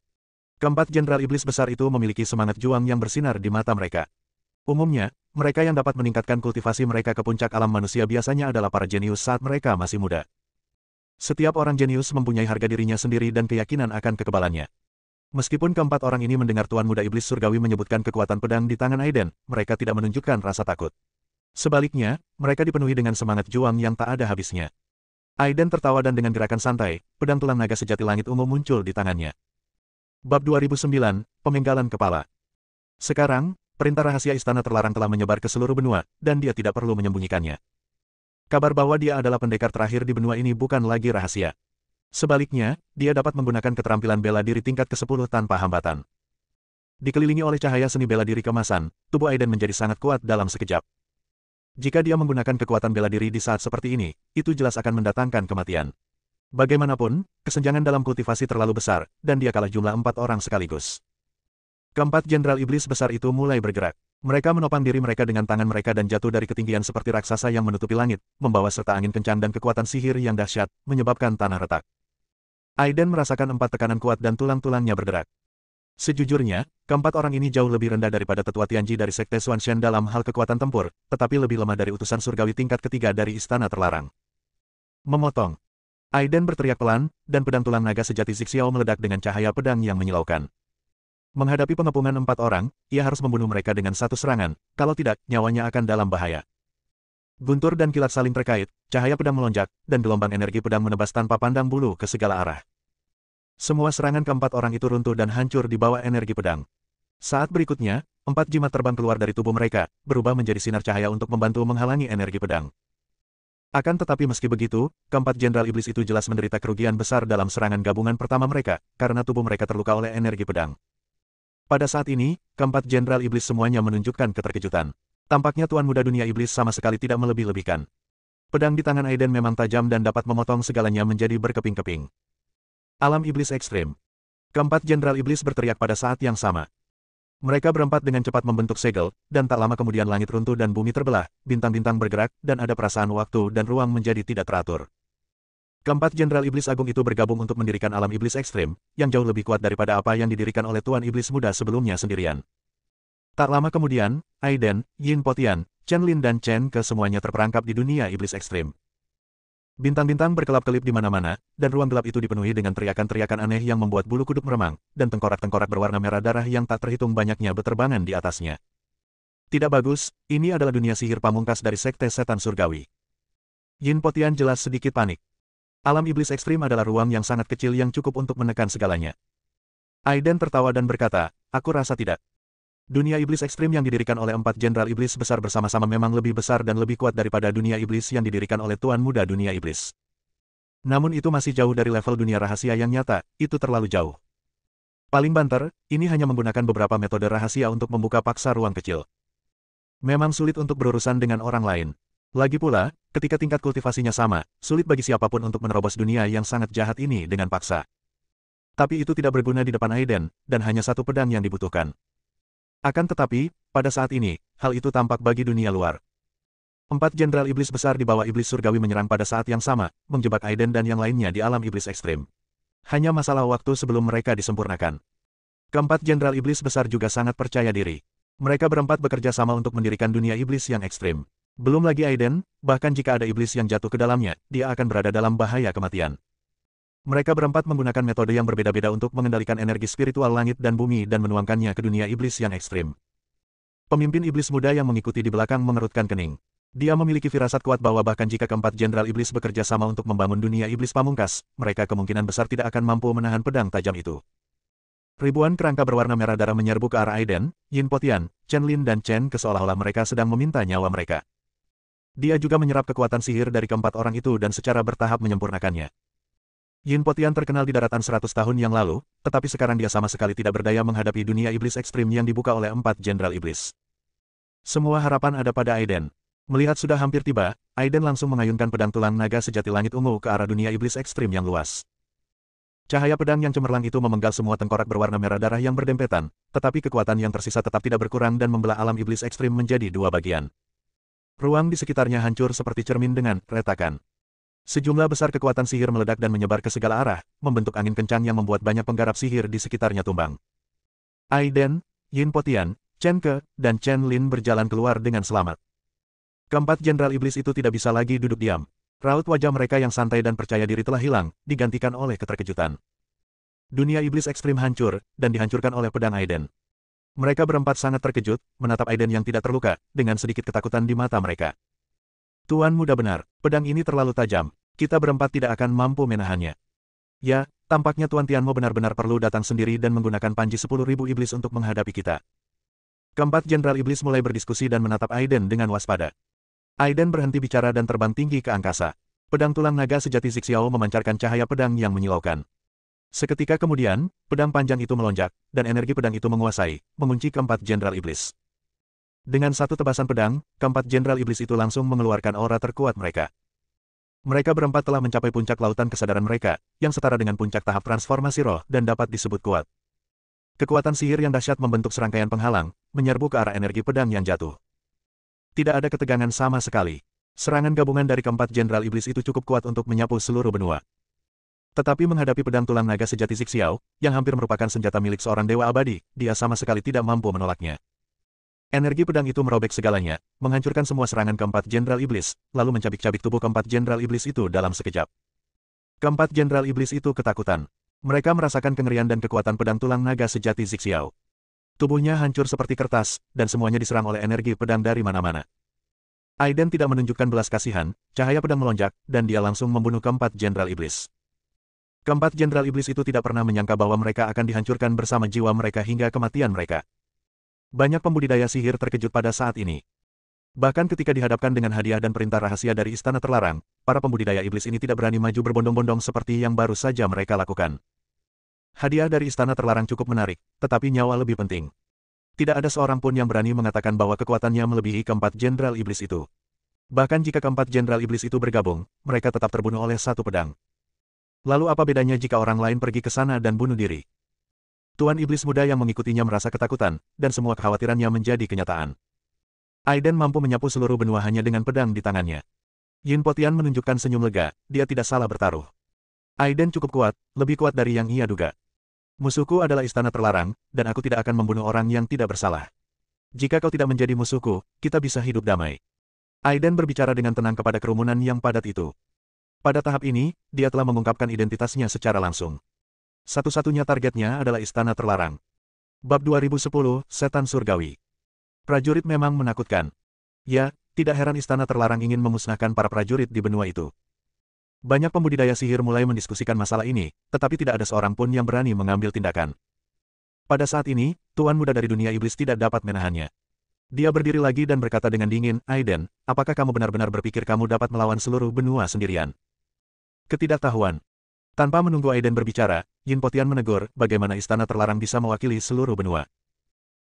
[SPEAKER 1] Keempat Jenderal Iblis besar itu memiliki semangat juang yang bersinar di mata mereka. Umumnya, mereka yang dapat meningkatkan kultivasi mereka ke puncak alam manusia biasanya adalah para jenius saat mereka masih muda. Setiap orang jenius mempunyai harga dirinya sendiri dan keyakinan akan kekebalannya. Meskipun keempat orang ini mendengar Tuan Muda Iblis Surgawi menyebutkan kekuatan pedang di tangan Aiden, mereka tidak menunjukkan rasa takut. Sebaliknya, mereka dipenuhi dengan semangat juang yang tak ada habisnya. Aiden tertawa dan dengan gerakan santai, pedang tulang naga sejati langit ungu muncul di tangannya. Bab 2009, Pemenggalan Kepala. Sekarang, perintah rahasia istana terlarang telah menyebar ke seluruh benua, dan dia tidak perlu menyembunyikannya. Kabar bahwa dia adalah pendekar terakhir di benua ini bukan lagi rahasia. Sebaliknya, dia dapat menggunakan keterampilan bela diri tingkat ke-10 tanpa hambatan. Dikelilingi oleh cahaya seni bela diri kemasan, tubuh Aiden menjadi sangat kuat dalam sekejap. Jika dia menggunakan kekuatan bela diri di saat seperti ini, itu jelas akan mendatangkan kematian. Bagaimanapun, kesenjangan dalam kultivasi terlalu besar, dan dia kalah jumlah 4 orang sekaligus. Keempat Jenderal Iblis besar itu mulai bergerak. Mereka menopang diri mereka dengan tangan mereka dan jatuh dari ketinggian seperti raksasa yang menutupi langit, membawa serta angin kencang dan kekuatan sihir yang dahsyat, menyebabkan tanah retak. Aiden merasakan 4 tekanan kuat dan tulang-tulangnya berderak. Sejujurnya, keempat orang ini jauh lebih rendah daripada tetua Tianji dari Sekte Xuanshan dalam hal kekuatan tempur, tetapi lebih lemah dari utusan surgawi tingkat ketiga dari Istana Terlarang. Memotong. Aiden berteriak pelan, dan pedang tulang naga sejati Zixiao meledak dengan cahaya pedang yang menyilaukan. Menghadapi pengepungan 4 orang, ia harus membunuh mereka dengan satu serangan, kalau tidak, nyawanya akan dalam bahaya. Guntur dan kilat saling terkait, cahaya pedang melonjak, dan gelombang energi pedang menebas tanpa pandang bulu ke segala arah. Semua serangan keempat orang itu runtuh dan hancur di bawah energi pedang. Saat berikutnya, 4 jimat terbang keluar dari tubuh mereka, berubah menjadi sinar cahaya untuk membantu menghalangi energi pedang. Akan tetapi meski begitu, keempat Jenderal Iblis itu jelas menderita kerugian besar dalam serangan gabungan pertama mereka, karena tubuh mereka terluka oleh energi pedang. Pada saat ini, keempat Jenderal Iblis semuanya menunjukkan keterkejutan. Tampaknya Tuan Muda Dunia Iblis sama sekali tidak melebih-lebihkan. Pedang di tangan Aiden memang tajam dan dapat memotong segalanya menjadi berkeping-keping. Alam Iblis Ekstrim. Keempat Jenderal Iblis berteriak pada saat yang sama. Mereka berempat dengan cepat membentuk segel, dan tak lama kemudian langit runtuh dan bumi terbelah, bintang-bintang bergerak, dan ada perasaan waktu dan ruang menjadi tidak teratur. Keempat Jenderal Iblis Agung itu bergabung untuk mendirikan alam Iblis Ekstrim, yang jauh lebih kuat daripada apa yang didirikan oleh Tuan Iblis Muda sebelumnya sendirian. Tak lama kemudian, Aiden, Yin Potian, Chen Lin dan Chen Ke semuanya terperangkap di dunia Iblis Ekstrim. Bintang-bintang berkelap-kelip di mana-mana, dan ruang gelap itu dipenuhi dengan teriakan-teriakan aneh yang membuat bulu kuduk meremang, dan tengkorak-tengkorak berwarna merah darah yang tak terhitung banyaknya beterbangan di atasnya. Tidak bagus, ini adalah dunia sihir pamungkas dari Sekte Setan Surgawi. Yin Potian jelas sedikit panik. Alam Iblis Ekstrim adalah ruang yang sangat kecil yang cukup untuk menekan segalanya. Aiden tertawa dan berkata, aku rasa tidak. Dunia Iblis Ekstrim yang didirikan oleh 4 Jenderal Iblis besar bersama-sama memang lebih besar dan lebih kuat daripada dunia Iblis yang didirikan oleh Tuan Muda Dunia Iblis. Namun itu masih jauh dari level dunia rahasia yang nyata, itu terlalu jauh. Paling banter, ini hanya menggunakan beberapa metode rahasia untuk membuka paksa ruang kecil. Memang sulit untuk berurusan dengan orang lain. Lagi pula, ketika tingkat kultivasinya sama, sulit bagi siapapun untuk menerobos dunia yang sangat jahat ini dengan paksa. Tapi itu tidak berguna di depan Aiden, dan hanya satu pedang yang dibutuhkan. Akan tetapi, pada saat ini, hal itu tampak bagi dunia luar. 4 Jenderal Iblis besar di bawah Iblis Surgawi menyerang pada saat yang sama, menjebak Aiden dan yang lainnya di alam Iblis Ekstrim. Hanya masalah waktu sebelum mereka disempurnakan. Keempat Jenderal Iblis besar juga sangat percaya diri. Mereka berempat bekerja sama untuk mendirikan dunia Iblis yang ekstrim. Belum lagi Aiden, bahkan jika ada Iblis yang jatuh ke dalamnya, dia akan berada dalam bahaya kematian. Mereka berempat menggunakan metode yang berbeda-beda untuk mengendalikan energi spiritual langit dan bumi dan menuangkannya ke dunia iblis yang ekstrim. Pemimpin iblis muda yang mengikuti di belakang mengerutkan kening. Dia memiliki firasat kuat bahwa bahkan jika keempat Jenderal Iblis bekerja sama untuk membangun dunia iblis pamungkas, mereka kemungkinan besar tidak akan mampu menahan pedang tajam itu. Ribuan kerangka berwarna merah darah menyerbu ke arah Aiden, Yin Potian, Chen Lin dan Chen Ke seolah-olah mereka sedang meminta nyawa mereka. Dia juga menyerap kekuatan sihir dari keempat orang itu dan secara bertahap menyempurnakannya. Yin Potian terkenal di daratan 100 tahun yang lalu, tetapi sekarang dia sama sekali tidak berdaya menghadapi dunia iblis ekstrim yang dibuka oleh 4 jenderal iblis. Semua harapan ada pada Aiden. Melihat sudah hampir tiba, Aiden langsung mengayunkan pedang tulang naga sejati langit ungu ke arah dunia iblis ekstrim yang luas. Cahaya pedang yang cemerlang itu memenggal semua tengkorak berwarna merah darah yang berdempetan, tetapi kekuatan yang tersisa tetap tidak berkurang dan membelah alam iblis ekstrim menjadi dua bagian. Ruang di sekitarnya hancur seperti cermin dengan retakan. Sejumlah besar kekuatan sihir meledak dan menyebar ke segala arah, membentuk angin kencang yang membuat banyak penggarap sihir di sekitarnya tumbang. Aiden, Yin Potian, Chen Ke, dan Chen Lin berjalan keluar dengan selamat. Keempat jenderal iblis itu tidak bisa lagi duduk diam. Raut wajah mereka yang santai dan percaya diri telah hilang, digantikan oleh keterkejutan. Dunia iblis ekstrim hancur, dan dihancurkan oleh pedang Aiden. Mereka berempat sangat terkejut, menatap Aiden yang tidak terluka, dengan sedikit ketakutan di mata mereka. Tuan muda benar, pedang ini terlalu tajam, kita berempat tidak akan mampu menahannya. Ya, tampaknya Tuan Tianmo benar-benar perlu datang sendiri dan menggunakan panji 10.000 iblis untuk menghadapi kita. Keempat jenderal iblis mulai berdiskusi dan menatap Aiden dengan waspada. Aiden berhenti bicara dan terbang tinggi ke angkasa. Pedang tulang naga sejati Zixiao memancarkan cahaya pedang yang menyilaukan. Seketika kemudian, pedang panjang itu melonjak, dan energi pedang itu menguasai, mengunci keempat jenderal iblis. Dengan satu tebasan pedang, keempat jenderal iblis itu langsung mengeluarkan aura terkuat mereka. Mereka berempat telah mencapai puncak lautan kesadaran mereka, yang setara dengan puncak tahap transformasi roh dan dapat disebut kuat. Kekuatan sihir yang dahsyat membentuk serangkaian penghalang, menyerbu ke arah energi pedang yang jatuh. Tidak ada ketegangan sama sekali. Serangan gabungan dari keempat jenderal iblis itu cukup kuat untuk menyapu seluruh benua. Tetapi menghadapi pedang tulang naga sejati Zixiao, yang hampir merupakan senjata milik seorang dewa abadi, dia sama sekali tidak mampu menolaknya. Energi pedang itu merobek segalanya, menghancurkan semua serangan keempat jenderal iblis, lalu mencabik-cabik tubuh keempat jenderal iblis itu dalam sekejap. Keempat jenderal iblis itu ketakutan. Mereka merasakan kengerian dan kekuatan pedang tulang naga sejati Zixiao. Tubuhnya hancur seperti kertas, dan semuanya diserang oleh energi pedang dari mana-mana. Aiden tidak menunjukkan belas kasihan, cahaya pedang melonjak, dan dia langsung membunuh keempat jenderal iblis. Keempat jenderal iblis itu tidak pernah menyangka bahwa mereka akan dihancurkan bersama jiwa mereka hingga kematian mereka. Banyak pembudidaya sihir terkejut pada saat ini. Bahkan ketika dihadapkan dengan hadiah dan perintah rahasia dari Istana Terlarang, para pembudidaya iblis ini tidak berani maju berbondong-bondong seperti yang baru saja mereka lakukan. Hadiah dari Istana Terlarang cukup menarik, tetapi nyawa lebih penting. Tidak ada seorang pun yang berani mengatakan bahwa kekuatannya melebihi keempat jenderal iblis itu. Bahkan jika keempat jenderal iblis itu bergabung, mereka tetap terbunuh oleh satu pedang. Lalu apa bedanya jika orang lain pergi ke sana dan bunuh diri? Tuan iblis muda yang mengikutinya merasa ketakutan, dan semua kekhawatirannya menjadi kenyataan. Aiden mampu menyapu seluruh benua hanya dengan pedang di tangannya. Yin Potian menunjukkan senyum lega, dia tidak salah bertaruh. Aiden cukup kuat, lebih kuat dari yang ia duga. Musuhku adalah Istana Terlarang, dan aku tidak akan membunuh orang yang tidak bersalah. Jika kau tidak menjadi musuhku, kita bisa hidup damai. Aiden berbicara dengan tenang kepada kerumunan yang padat itu. Pada tahap ini, dia telah mengungkapkan identitasnya secara langsung. Satu-satunya targetnya adalah Istana Terlarang. Bab 2010, Setan Surgawi. Prajurit memang menakutkan. Ya, tidak heran Istana Terlarang ingin memusnahkan para prajurit di benua itu. Banyak pembudidaya sihir mulai mendiskusikan masalah ini, tetapi tidak ada seorang pun yang berani mengambil tindakan. Pada saat ini, Tuan muda dari dunia iblis tidak dapat menahannya. Dia berdiri lagi dan berkata dengan dingin, Aiden, apakah kamu benar-benar berpikir kamu dapat melawan seluruh benua sendirian? Ketidaktahuan. Tanpa menunggu Aiden berbicara, Yin Potian menegur, bagaimana Istana Terlarang bisa mewakili seluruh benua.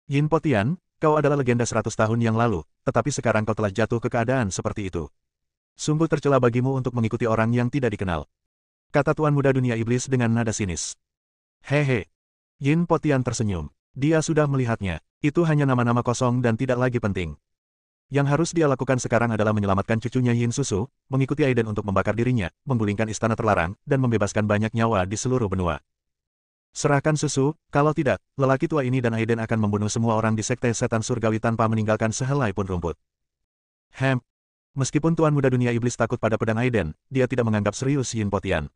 [SPEAKER 1] Yin Potian, kau adalah legenda 100 tahun yang lalu, tetapi sekarang kau telah jatuh ke keadaan seperti itu. Sungguh tercela bagimu untuk mengikuti orang yang tidak dikenal. Kata Tuan muda dunia iblis dengan nada sinis. Hehe. Yin Potian tersenyum. Dia sudah melihatnya. Itu hanya nama-nama kosong dan tidak lagi penting. Yang harus dia lakukan sekarang adalah menyelamatkan cucunya Yin Susu, mengikuti Aiden untuk membakar dirinya, menggulingkan Istana Terlarang, dan membebaskan banyak nyawa di seluruh benua. Serahkan Susu, kalau tidak, lelaki tua ini dan Aiden akan membunuh semua orang di Sekte Setan Surgawi tanpa meninggalkan sehelai pun rumput. Meskipun Tuan muda dunia iblis takut pada pedang Aiden, dia tidak menganggap serius Yin Potian.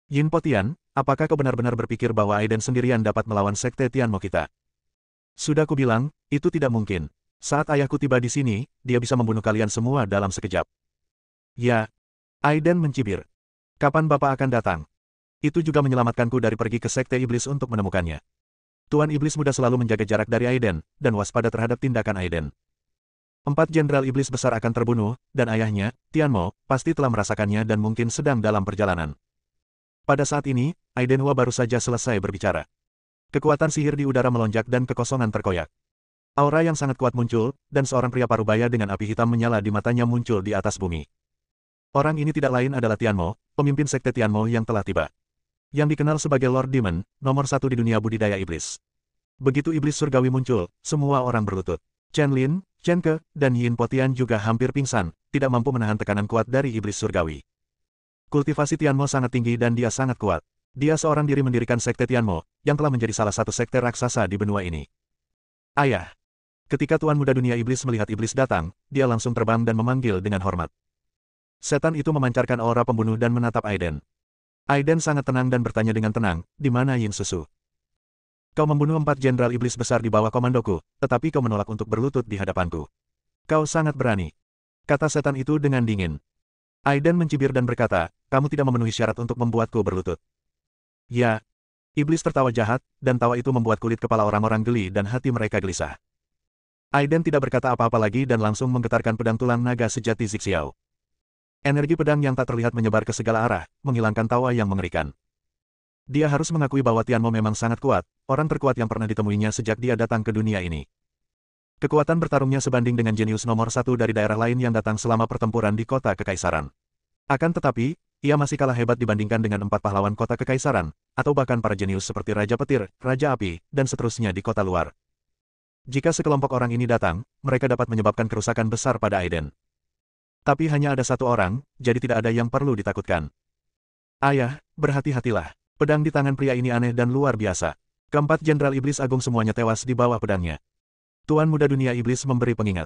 [SPEAKER 1] Yin Potian, apakah kau benar-benar berpikir bahwa Aiden sendirian dapat melawan Sekte Tianmo kita? Sudah kubilang, itu tidak mungkin. Saat ayahku tiba di sini, dia bisa membunuh kalian semua dalam sekejap. Ya. Aiden mencibir. Kapan Bapak akan datang? Itu juga menyelamatkanku dari pergi ke Sekte Iblis untuk menemukannya. Tuan Iblis muda selalu menjaga jarak dari Aiden, dan waspada terhadap tindakan Aiden. 4 jenderal iblis besar akan terbunuh, dan ayahnya, Tianmo, pasti telah merasakannya dan mungkin sedang dalam perjalanan. Pada saat ini, Aiden Hua baru saja selesai berbicara. Kekuatan sihir di udara melonjak dan kekosongan terkoyak. Aura yang sangat kuat muncul, dan seorang pria parubaya dengan api hitam menyala di matanya muncul di atas bumi. Orang ini tidak lain adalah Tianmo, pemimpin sekte Tianmo yang telah tiba. Yang dikenal sebagai Lord Demon, nomor 1 di dunia budidaya iblis. Begitu iblis surgawi muncul, semua orang berlutut. Chen Lin, Chen Ke, dan Yin Potian juga hampir pingsan, tidak mampu menahan tekanan kuat dari iblis surgawi. Kultivasi Tianmo sangat tinggi dan dia sangat kuat. Dia seorang diri mendirikan sekte Tianmo, yang telah menjadi salah satu sekte raksasa di benua ini. Ayah. Ketika Tuan Muda Dunia Iblis melihat iblis datang, dia langsung terbang dan memanggil dengan hormat. Setan itu memancarkan aura pembunuh dan menatap Aiden. Aiden sangat tenang dan bertanya dengan tenang, di mana Yin Susu? Kau membunuh 4 jenderal iblis besar di bawah komandoku, tetapi kau menolak untuk berlutut di hadapanku. Kau sangat berani. Kata setan itu dengan dingin. Aiden mencibir dan berkata, kamu tidak memenuhi syarat untuk membuatku berlutut. Ya. Iblis tertawa jahat, dan tawa itu membuat kulit kepala orang-orang geli dan hati mereka gelisah. Aiden tidak berkata apa-apa lagi dan langsung menggetarkan pedang tulang naga sejati Zixiao. Energi pedang yang tak terlihat menyebar ke segala arah, menghilangkan tawa yang mengerikan. Dia harus mengakui bahwa Tianmo memang sangat kuat, orang terkuat yang pernah ditemuinya sejak dia datang ke dunia ini. Kekuatan bertarungnya sebanding dengan jenius nomor 1 dari daerah lain yang datang selama pertempuran di kota Kekaisaran. Akan tetapi, ia masih kalah hebat dibandingkan dengan 4 pahlawan kota Kekaisaran, atau bahkan para jenius seperti Raja Petir, Raja Api, dan seterusnya di kota luar. Jika sekelompok orang ini datang, mereka dapat menyebabkan kerusakan besar pada Aiden. Tapi hanya ada satu orang, jadi tidak ada yang perlu ditakutkan. Ayah, berhati-hatilah. Pedang di tangan pria ini aneh dan luar biasa. Keempat jenderal iblis agung semuanya tewas di bawah pedangnya. Tuan Muda Dunia Iblis memberi pengingat.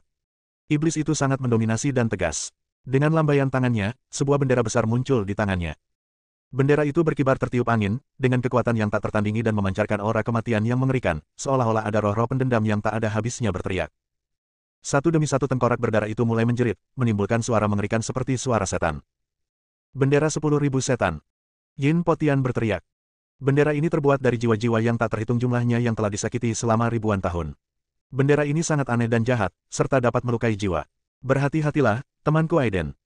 [SPEAKER 1] Iblis itu sangat mendominasi dan tegas. Dengan lambaian tangannya, sebuah bendera besar muncul di tangannya. Bendera itu berkibar tertiup angin, dengan kekuatan yang tak tertandingi dan memancarkan aura kematian yang mengerikan, seolah-olah ada roh-roh pendendam yang tak ada habisnya berteriak. Satu demi satu tengkorak berdarah itu mulai menjerit, menimbulkan suara mengerikan seperti suara setan. Bendera 10.000 setan. Yin Potian berteriak. Bendera ini terbuat dari jiwa-jiwa yang tak terhitung jumlahnya yang telah disakiti selama ribuan tahun. Bendera ini sangat aneh dan jahat, serta dapat melukai jiwa. Berhati-hatilah, temanku Aiden.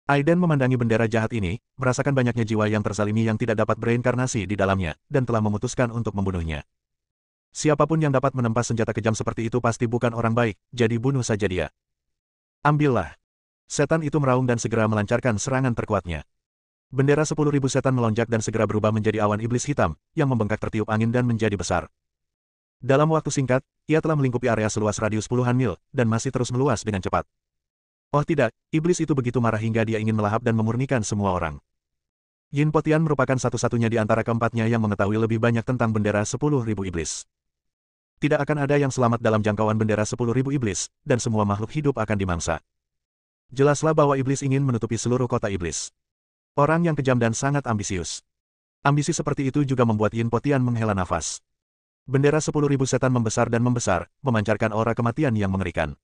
[SPEAKER 1] Aiden memandangi bendera jahat ini, merasakan banyaknya jiwa yang terzalimi yang tidak dapat bereinkarnasi di dalamnya, dan telah memutuskan untuk membunuhnya. Siapapun yang dapat menempas senjata kejam seperti itu pasti bukan orang baik, jadi bunuh saja dia. Ambillah. Setan itu meraung dan segera melancarkan serangan terkuatnya. Bendera 10.000 setan melonjak dan segera berubah menjadi awan iblis hitam, yang membengkak tertiup angin dan menjadi besar. Dalam waktu singkat, ia telah melingkupi area seluas radius puluhan mil, dan masih terus meluas dengan cepat. Oh tidak, iblis itu begitu marah hingga dia ingin melahap dan memurnikan semua orang. Yin Potian merupakan satu-satunya di antara keempatnya yang mengetahui lebih banyak tentang bendera 10.000 iblis. Tidak akan ada yang selamat dalam jangkauan bendera 10.000 iblis, dan semua makhluk hidup akan dimangsa. Jelaslah bahwa iblis ingin menutupi seluruh kota iblis. Orang yang kejam dan sangat ambisius. Ambisi seperti itu juga membuat Yin Potian menghela nafas. Bendera 10.000 setan membesar dan membesar, memancarkan aura kematian yang mengerikan.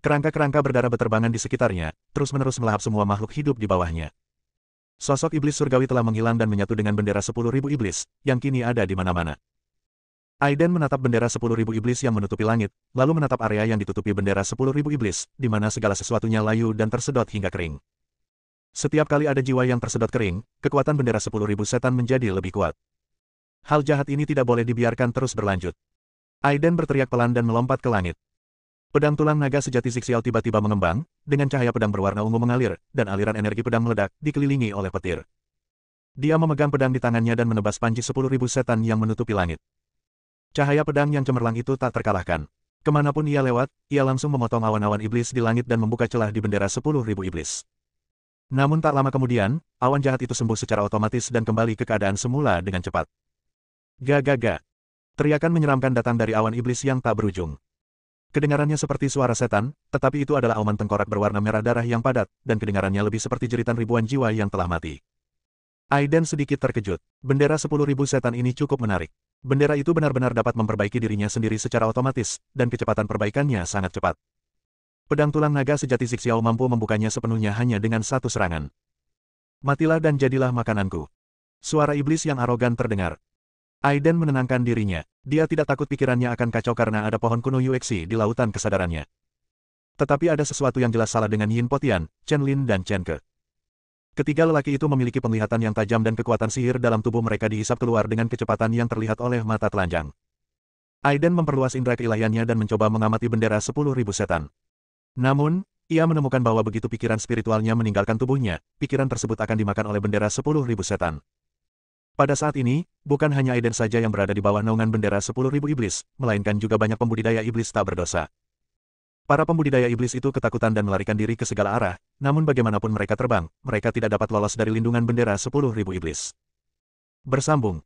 [SPEAKER 1] Kerangka-kerangka berdarah beterbangan di sekitarnya, terus-menerus melahap semua makhluk hidup di bawahnya. Sosok iblis surgawi telah menghilang dan menyatu dengan bendera 10.000 iblis, yang kini ada di mana-mana. Aiden menatap bendera 10.000 iblis yang menutupi langit, lalu menatap area yang ditutupi bendera 10.000 iblis, di mana segala sesuatunya layu dan tersedot hingga kering. Setiap kali ada jiwa yang tersedot kering, kekuatan bendera 10.000 setan menjadi lebih kuat. Hal jahat ini tidak boleh dibiarkan terus berlanjut. Aiden berteriak pelan dan melompat ke langit. Pedang tulang naga sejati Zixiao tiba-tiba mengembang, dengan cahaya pedang berwarna ungu mengalir, dan aliran energi pedang meledak, dikelilingi oleh petir. Dia memegang pedang di tangannya dan menebas panji 10.000 setan yang menutupi langit. Cahaya pedang yang cemerlang itu tak terkalahkan. Kemanapun ia lewat, ia langsung memotong awan-awan iblis di langit dan membuka celah di bendera 10.000 iblis. Namun tak lama kemudian, awan jahat itu sembuh secara otomatis dan kembali ke keadaan semula dengan cepat. Ga-ga-ga. Teriakan menyeramkan datang dari awan iblis yang tak berujung. Kedengarannya seperti suara setan, tetapi itu adalah auman tengkorak berwarna merah darah yang padat, dan kedengarannya lebih seperti jeritan ribuan jiwa yang telah mati. Aiden sedikit terkejut. Bendera 10.000 setan ini cukup menarik. Bendera itu benar-benar dapat memperbaiki dirinya sendiri secara otomatis, dan kecepatan perbaikannya sangat cepat. Pedang tulang naga sejati Zixiao mampu membukanya sepenuhnya hanya dengan satu serangan. Matilah dan jadilah makananku. Suara iblis yang arogan terdengar. Aiden menenangkan dirinya. Dia tidak takut pikirannya akan kacau karena ada pohon kuno Yuexi di lautan kesadarannya. Tetapi ada sesuatu yang jelas salah dengan Yin Potian, Chen Lin dan Chen Ke. Ketiga lelaki itu memiliki penglihatan yang tajam dan kekuatan sihir dalam tubuh mereka dihisap keluar dengan kecepatan yang terlihat oleh mata telanjang. Aiden memperluas indera keilahiannya dan mencoba mengamati bendera 10.000 setan. Namun, ia menemukan bahwa begitu pikiran spiritualnya meninggalkan tubuhnya, pikiran tersebut akan dimakan oleh bendera 10.000 setan. Pada saat ini, bukan hanya Aiden saja yang berada di bawah naungan bendera 10.000 iblis, melainkan juga banyak pembudidaya iblis tak berdosa. Para pembudidaya iblis itu ketakutan dan melarikan diri ke segala arah, namun bagaimanapun mereka terbang, mereka tidak dapat lolos dari lindungan bendera 10.000 iblis. Bersambung.